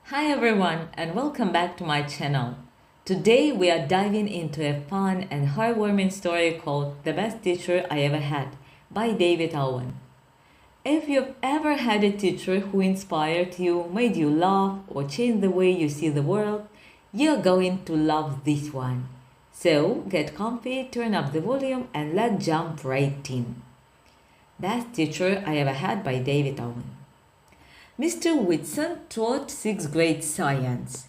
Hi everyone and welcome back to my channel. Today we are diving into a fun and heartwarming story called The Best Teacher I Ever Had by David Owen. If you've ever had a teacher who inspired you, made you laugh, or changed the way you see the world, you're going to love this one. So get comfy, turn up the volume and let's jump right in. Best Teacher I Ever Had by David Owen. Mr. Whitson taught sixth grade science.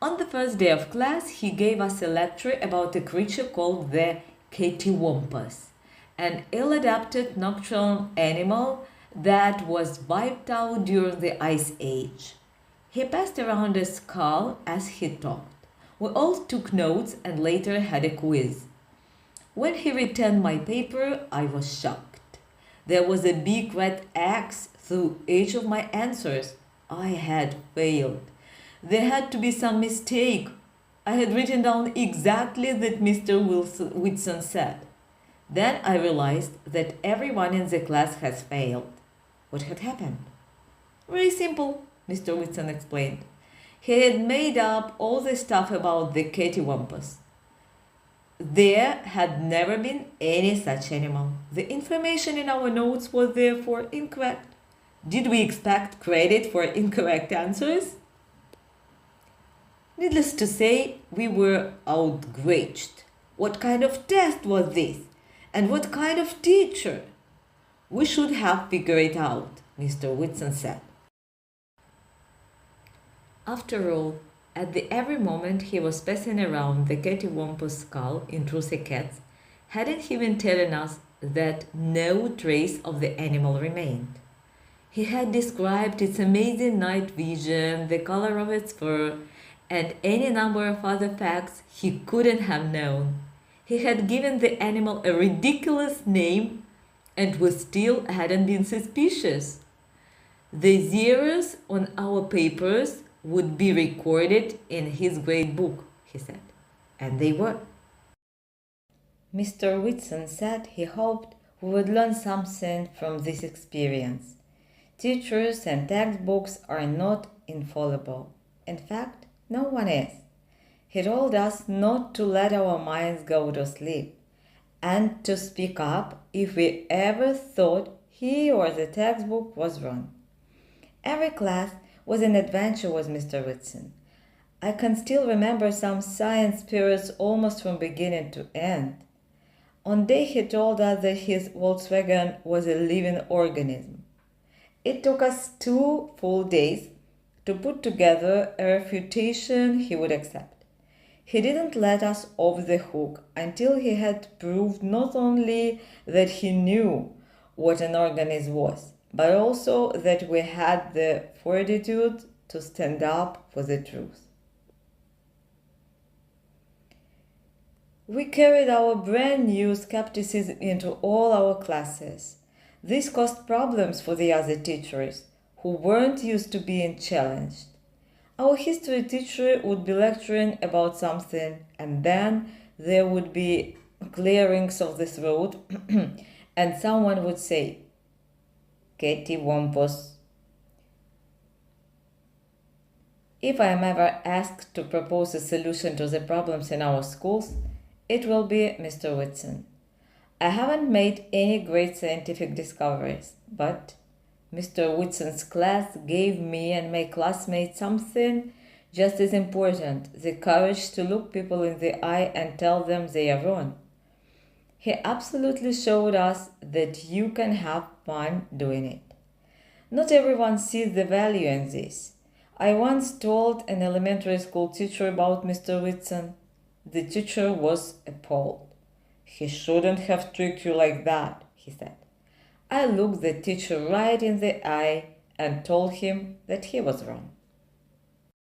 On the first day of class, he gave us a lecture about a creature called the cattywampus, an ill-adapted nocturnal animal that was wiped out during the Ice Age. He passed around a skull as he talked. We all took notes and later had a quiz. When he returned my paper, I was shocked. There was a big red X through each of my answers. I had failed. There had to be some mistake. I had written down exactly that Mr. Whitson said. Then I realized that everyone in the class has failed. What had happened? Very simple, Mr. Whitson explained. He had made up all the stuff about the cattywampus. There had never been any such animal. The information in our notes was therefore incorrect. Did we expect credit for incorrect answers? Needless to say, we were outraged. What kind of test was this? And what kind of teacher? We should have figured it out, Mr. Whitson said. After all, at the every moment he was passing around the cattywampus skull in Trucy Cats, hadn't he been telling us that no trace of the animal remained? He had described its amazing night vision, the color of its fur, and any number of other facts he couldn't have known. He had given the animal a ridiculous name, and we still hadn't been suspicious. The zeros on our papers would be recorded in his grade book, he said. And they were. Mr. Whitson said he hoped we would learn something from this experience. Teachers and textbooks are not infallible. In fact, no one is. He told us not to let our minds go to sleep and to speak up if we ever thought he or the textbook was wrong. Every class was an adventure with Mr. Whitson. I can still remember some science periods almost from beginning to end. One day he told us that his Volkswagen was a living organism. It took us 2 full days to put together a refutation he would accept. He didn't let us off the hook until he had proved not only that he knew what an organism was, but also that we had the fortitude to stand up for the truth. We carried our brand new skepticism into all our classes. This caused problems for the other teachers, who weren't used to being challenged. Our history teacher would be lecturing about something, and then there would be clearings of the throat, and someone would say, "cattywampus." If I am ever asked to propose a solution to the problems in our schools, it will be Mr. Whitson. I haven't made any great scientific discoveries, but Mr. Whitson's class gave me and my classmates something just as important, the courage to look people in the eye and tell them they are wrong. He absolutely showed us that you can have fun doing it. Not everyone sees the value in this. I once told an elementary school teacher about Mr. Whitson. The teacher was appalled. "He shouldn't have tricked you like that," he said. I looked the teacher right in the eye and told him that he was wrong.